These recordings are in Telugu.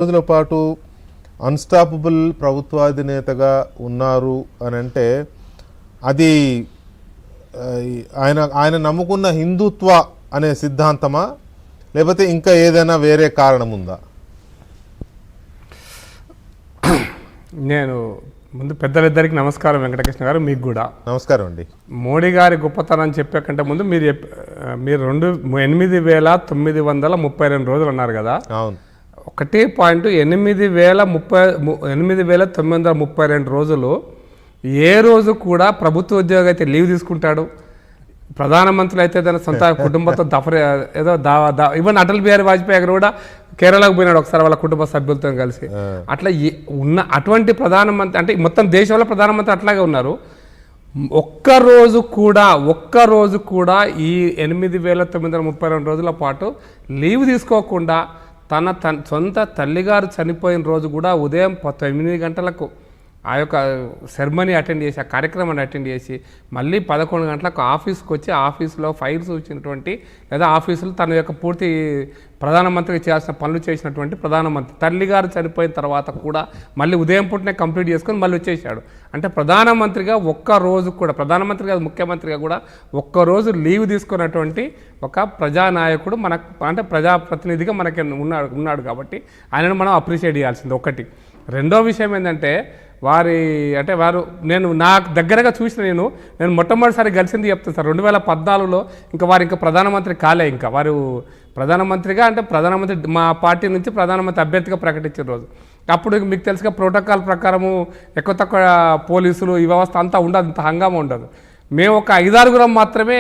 రోజుల పాటు అన్స్టాపబుల్ ప్రభుత్వాధినేతగా ఉన్నారు అని అంటే అది ఆయన నమ్ముకున్న హిందుత్వ అనే సిద్ధాంతమా లేకపోతే ఇంకా ఏదైనా వేరే కారణం ఉందా? నేను ముందు పెద్దలిద్దరికి నమస్కారం. వెంకటకృష్ణ గారు మీకు కూడా నమస్కారం అండి. మోడీ గారి గొప్పతనం చెప్పే కంటే ముందు మీరు 8,932 రోజులు అన్నారు కదా. అవును. 8,932 రోజులు ఏ రోజు కూడా ప్రభుత్వ ఉద్యోగి అయితే లీవ్ తీసుకుంటాడు, ప్రధానమంత్రులు అయితే తన సొంత కుటుంబంతో ఈవెన్ అటల్ బిహారీ వాజ్పేయి గారు కూడా కేరళకు పోయినాడు ఒకసారి వాళ్ళ కుటుంబ సభ్యులతో కలిసి. అట్లా ఉన్న అటువంటి ప్రధానమంత్రి అంటే మొత్తం దేశంలో ప్రధానమంత్రి అట్లాగే ఉన్నారు. ఒక్కరోజు కూడా ఈ 8,932 రోజుల పాటు లీవ్ తీసుకోకుండా తన సొంత తల్లిగారు చనిపోయిన రోజు కూడా ఉదయం 9 గంటలకు ఆ యొక్క సెరమనీ అటెండ్ చేసి, ఆ కార్యక్రమాన్ని అటెండ్ చేసి మళ్ళీ 11 గంటలకు ఆఫీస్కి వచ్చి ఆఫీస్లో ఫైల్స్ ఇచ్చినటువంటి లేదా ఆఫీసులో తన యొక్క పూర్తి ప్రధానమంత్రికి చేయాల్సిన పనులు చేసినటువంటి ప్రధానమంత్రి తల్లిగారు చనిపోయిన తర్వాత కూడా మళ్ళీ ఉదయం పూటనే కంప్లీట్ చేసుకొని మళ్ళీ వచ్చేసాడు. అంటే ప్రధానమంత్రిగా ఒక్కరోజు కూడా, ప్రధానమంత్రి కాదు ముఖ్యమంత్రిగా కూడా ఒక్కరోజు లీవ్ తీసుకున్నటువంటి ఒక ప్రజానాయకుడు మనకు అంటే ప్రజాప్రతినిధిగా మనకి ఉన్నాడు కాబట్టి ఆయనను మనం అప్రిషియేట్ చేయాల్సింది ఒకటి. రెండో విషయం ఏంటంటే వారు నేను నాకు దగ్గరగా చూసిన నేను మొట్టమొదటిసారి కలిసింది చెప్తాను సార్. 2014లో వారు ఇంకా ప్రధానమంత్రి కాలే. ఇంకా వారు ప్రధానమంత్రిగా అంటే ప్రధానమంత్రి మా పార్టీ నుంచి ప్రధానమంత్రి అభ్యర్థిగా ప్రకటించిన రోజు. అప్పుడు మీకు తెలుసుగా ప్రోటోకాల్ ప్రకారము ఎక్కువ తక్కువ పోలీసులు ఈ వ్యవస్థ అంతా ఉండదు, అంత హంగామా ఉండదు. మేము ఒక 5-6 మాత్రమే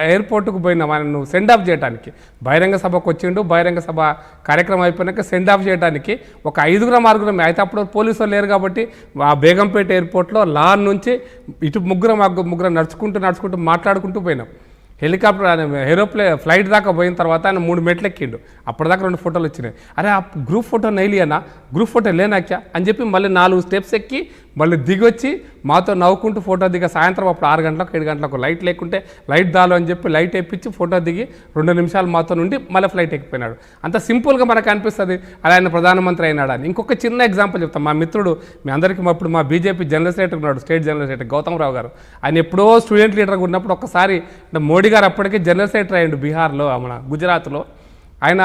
ఎయిర్పోర్ట్కు పోయినాం ఆయనను సెండ్ ఆఫ్ చేయడానికి. బహిరంగ సభకు వచ్చిండు, బహిరంగ సభ కార్యక్రమం అయిపోయినాక సెండ్ ఆఫ్ చేయడానికి ఒక 5-6 అయితే అప్పుడు పోలీసులు లేరు కాబట్టి ఆ బేగంపేట ఎయిర్పోర్ట్లో లాన్ నుంచి ఇటు ముగ్గురం నడుచుకుంటూ మాట్లాడుకుంటూ పోయినాం. హెలికాప్టర్ ఫ్లైట్ దాకా పోయిన తర్వాత ఆయన 3 మెట్లు ఎక్కిండు. అప్పటిదాకా 2 ఫోటోలు వచ్చినాయి. అరే ఆ గ్రూప్ ఫోటో నైలియనా, గ్రూప్ ఫోటో లేనాక్యా అని చెప్పి మళ్ళీ 4 స్టెప్స్ ఎక్కి మళ్ళీ దిగొచ్చి మాతో నవ్వుకుంటూ ఫోటో దిగా సాయంత్రం అప్పుడు 6 గంటలకు 7 గంటలకు లైట్ లేకుంటే లైట్ దాలు అని చెప్పి లైట్ ఎప్పించి ఫోటో దిగి 2 నిమిషాలు మాతో నుండి మళ్ళీ ఫ్లైట్ ఎక్కిపోయినాడు. అంత సింపుల్గా మనకు అనిపిస్తుంది అలా ఆయన ప్రధానమంత్రి అయినాడని. ఇంకొక చిన్న ఎగ్జాంపుల్ చెప్తాం. మా మిత్రుడు మీ అందరికీ అప్పుడు మా బీజేపీ జనరల్ సెక్రటరీ ఉన్నాడు, స్టేట్ జనరల్ సెక్రటరీ గౌతమ్ రావు గారు. ఆయన ఎప్పుడో స్టూడెంట్ లీడర్గా ఉన్నప్పుడు ఒకసారి మోడీ గారు అప్పటికే జనరల్ సెక్రటరీ అయ్యిండు బీహార్లో, మన గుజరాత్లో. ఆయన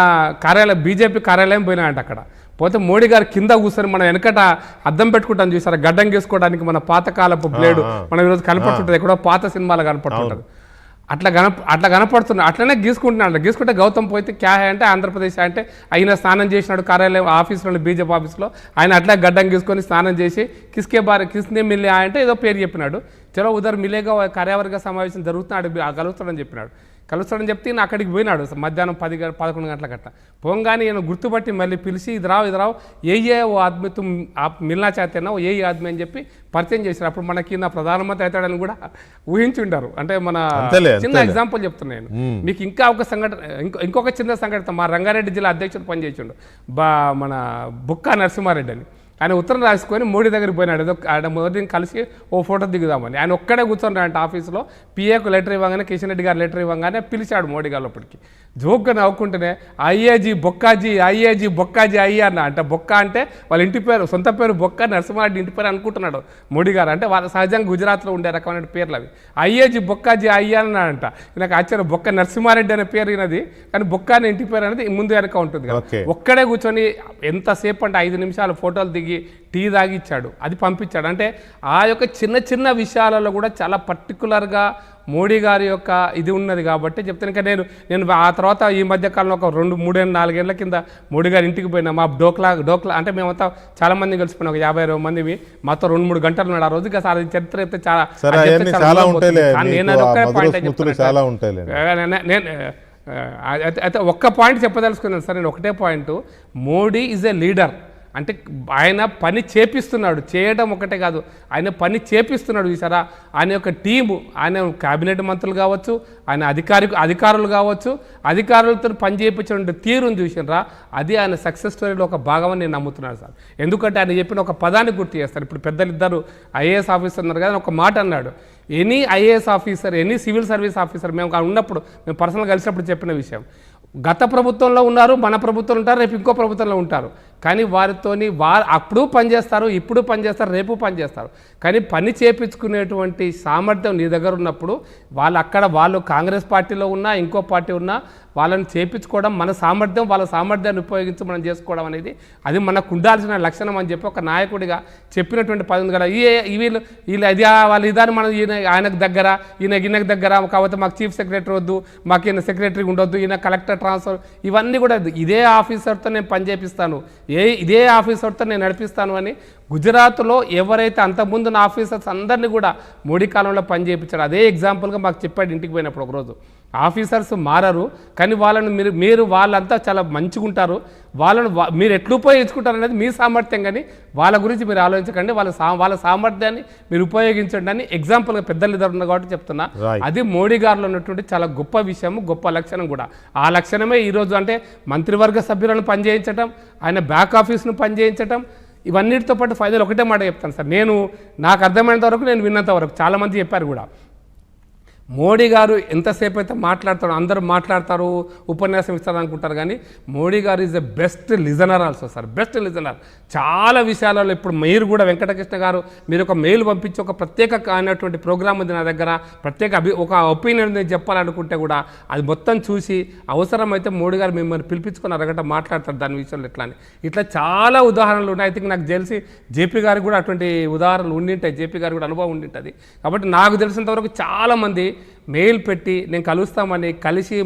బీజేపీ కార్యాలయం పోయినాయంట. అక్కడ పోతే మోడీ గారు కింద కూర్చొని మనం వెనకట అద్దం పెట్టుకుంటాం చూసారా, గడ్డం గీసుకోవడానికి మన పాతకాలపు బ్లేడు మనం ఈరోజు కనపడుతుంటుంది, ఎక్కడో పాత సినిమాలో కనపడుతుంటుంది. అట్లా కనపడుతున్నాడు. అట్లనే గీసుకుంటున్నాడు. గీసుకుంటే గౌతమ్ పోతే క్యా హై అంటే ఆంధ్రప్రదేశ్ అంటే ఆయన స్నానం చేసినాడు కార్యాలయం ఆఫీస్లో, బీజేపీ ఆఫీస్లో. ఆయన అట్లా గడ్డం గీసుకొని స్నానం చేసి కిస్నే మిల్లే అంటే ఏదో పేరు చెప్పినాడు. చలో ఉదర్ మిలేగా కార్యవర్గ సమావేశం కలుస్తాడని చెప్పినాడు. కలుస్తాడని చెప్తే ఈయన అక్కడికి పోయినాడు మధ్యాహ్నం 10-11 గంటలకట్ట. పోగానే ఈయన గుర్తుపట్టి మళ్ళీ పిలిచి ఇది రావు ఏ ఓ ఆద్మీ తుమ్ మిల్నా చాతేనా ఓ ఏ ఆద్మీ అని చెప్పి పరిచయం చేశారు. అప్పుడు మనకి నా ప్రధానమంత్రి అవుతాడని కూడా ఊహించుంటారు. అంటే మన చిన్న ఎగ్జాంపుల్ చెప్తున్నాను మీకు. ఇంకా ఒక సంఘటన, ఇంకొక చిన్న సంఘటన. మా రంగారెడ్డి జిల్లా అధ్యక్షుడు పనిచేసిండు మన బుక్కా నరసింహారెడ్డి అని. ఆయన ఉత్తరం రాసుకొని మోడీ దగ్గరికి పోయినాడు. ఏదో ఆయన మోడీని కలిసి ఓ ఫోటో దిగుదామని. ఆయన ఒక్కడే కూర్చొని ఆఫీస్లో పిఏకు లెటర్ ఇవ్వగానే, కిషన్ రెడ్డి గారు లెటర్ ఇవ్వగానే పిలిచాడు మోడీ గారు లోపలికి. జోక్గా నవ్వుకుంటేనే ఐఏజీ బొక్కాజీ అయ్యా అన్న. అంటే బొక్క అంటే వాళ్ళ ఇంటి పేరు, సొంత పేరు బొక్క, నరసింహారెడ్డి ఇంటి పేరు అనుకుంటున్నాడు మోడీ గారు. అంటే వాళ్ళ సహజంగా గుజరాత్లో ఉండే రకమైన పేర్లు అవి. ఐఏజీ బొక్కాజీ అయ్యా అన్నాడంట. నాకు ఆశ్చర్యం, బొక్క నరసింహారెడ్డి అనే పేరు అయినది కానీ బొక్క అనే ఇంటి పేరు అనేది ముందు వెనక ఉంటుంది కదా. ఒక్కడే కూర్చొని ఎంతసేపు అంటే 5 నిమిషాలు ఫోటోలు దిగి టీ తాగిచ్చాడు, అది పంపించాడు. అంటే ఆ యొక్క చిన్న విషయాలలో కూడా చాలా పర్టికులర్గా మోడీ గారి యొక్క ఇది ఉన్నది కాబట్టి చెప్తాను. ఇంకా నేను ఆ తర్వాత ఈ మధ్యకాలంలో ఒక 2-3-4 ఏళ్ల కింద మోడీ గారి ఇంటికి పోయినా. మా డోక్లా అంటే మేమంతా చాలా మంది కలిసిపోయినాం, ఒక 50-60 మంది. మాతో 2-3 గంటలు ఉన్నాడు ఆ రోజు. ఇక సార్ చరిత్ర అయితే చాలా అయితే ఒక్క పాయింట్ చెప్పదలుచుకున్నాను సార్. నేను ఒకటే point, Modi is a leader. అంటే ఆయన పని చేపిస్తున్నాడు, చేయడం ఒకటే కాదు, ఆయన పని చేపిస్తున్నాడు. చూసారా ఆయన యొక్క టీము, ఆయన క్యాబినెట్ మంత్రులు కావచ్చు, ఆయన అధికారులు కావచ్చు, అధికారులతో పని చేయించిన తీరును చూసినరా, అది ఆయన సక్సెస్ స్టోరీలో ఒక భాగమని నేను నమ్ముతున్నాను సార్. ఎందుకంటే ఆయన చెప్పిన ఒక పదాన్ని గుర్తు చేస్తారు. ఇప్పుడు పెద్దలిద్దరు ఐఏఎస్ ఆఫీసర్ ఉన్నారు కదా, ఒక మాట అన్నాడు. Any IAS officer, any civil service officer, మేము పర్సనల్ కలిసినప్పుడు చెప్పిన విషయం, గత ప్రభుత్వంలో ఉన్నారు, మన ప్రభుత్వంలో ఉంటారు, రేపు ఇంకో ప్రభుత్వంలో ఉంటారు. కానీ వారితోని అప్పుడు పనిచేస్తారు, ఇప్పుడు పనిచేస్తారు, రేపు పనిచేస్తారు. కానీ పని చేపించుకునేటువంటి సామర్థ్యం నీ దగ్గర ఉన్నప్పుడు వాళ్ళు కాంగ్రెస్ పార్టీలో ఉన్నా ఇంకో పార్టీ ఉన్నా వాళ్ళని చేపించుకోవడం మన సామర్థ్యం, వాళ్ళ సామర్థ్యాన్ని ఉపయోగించి మనం చేసుకోవడం అనేది అది మనకు ఉండాల్సిన లక్షణం అని చెప్పి ఒక నాయకుడిగా చెప్పినటువంటి పది ఉంది కదా. వీళ్ళు ఇది వాళ్ళు ఇదాన్ని మనం ఆయనకు దగ్గర ఈయనకు దగ్గర కాకపోతే మాకు చీఫ్ సెక్రటరీ వద్దు, మాకు ఈయన సెక్రటరీ ఉండొద్దు, ఈయన కలెక్టర్ ట్రాన్స్ఫర్, ఇవన్నీ కూడా ఇదే ఆఫీసర్తో నేను పని చేపిస్తాను, ఇదే ఆఫీసర్తో నేను నడిపిస్తాను అని గుజరాత్లో ఎవరైతే అంతకుముందు నా ఆఫీసర్స్ అందరినీ కూడా మోడీ కాలంలో పని చేయించాడు. అదే ఎగ్జాంపుల్గా మాకు చెప్పాడు ఇంటికి పోయినప్పుడు ఒకరోజు. ఆఫీసర్స్ మారరు కానీ వాళ్ళను మీరు వాళ్ళంతా చాలా మంచిగా ఉంటారు, వాళ్ళను మీరు ఎట్లు ఉపయోగించుకుంటారు అనేది మీ సామర్థ్యం, కానీ వాళ్ళ గురించి మీరు ఆలోచించకండి, వాళ్ళ సామర్థ్యాన్ని మీరు ఉపయోగించండి అని ఎగ్జాంపుల్గా పెద్దలు ఇద్దరు ఉన్నారు కాబట్టి చెప్తున్నా. అది మోడీ గారిలో ఉన్నటువంటి చాలా గొప్ప విషయం, గొప్ప లక్షణం కూడా. ఆ లక్షణమే ఈరోజు అంటే మంత్రివర్గ సభ్యులను పనిచేయించడం, ఆయన బ్యాక్ ఆఫీస్ను పనిచేయించడం, ఇవన్నిటితో పాటు ఫైనల్ ఒకటే మాట చెప్తాను సార్. నాకు అర్థమైనంత వరకు, నేను విన్నంత వరకు, చాలామంది చెప్పారు కూడా, మోడీ గారు ఎంతసేపు అయితే మాట్లాడతారో, అందరూ మాట్లాడతారు, ఉపన్యాసం ఇస్తారు అనుకుంటారు, కానీ మోడీ గారు is the best listener also sir, best listener. చాలా విషయాలలో ఇప్పుడు మీరు కూడా వెంకటకృష్ణ గారు మీరు ఒక మెయిల్ పంపించి ఒక ప్రత్యేక అయినటువంటి ప్రోగ్రామ్ ఉంది నా దగ్గర, ఒక ఒపీనియన్ నేను చెప్పాలనుకుంటే కూడా అది మొత్తం చూసి అవసరమైతే మోడీ గారు మిమ్మల్ని పిలిపించుకొని అరగంట మాట్లాడతారు దాని విషయంలో. ఇట్లా చాలా ఉదాహరణలు ఉన్నాయి. ఐ థింక్ నాకు తెలిసి జేపీ గారికి కూడా అటువంటి ఉదాహరణలు ఉండింటాయి, జేపీ గారికి కూడా అనుభవం ఉండింటుంది. కాబట్టి నాకు తెలిసినంత వరకు చాలామంది మెయిల్ పెట్టి నేను కలుస్తామని కలిసి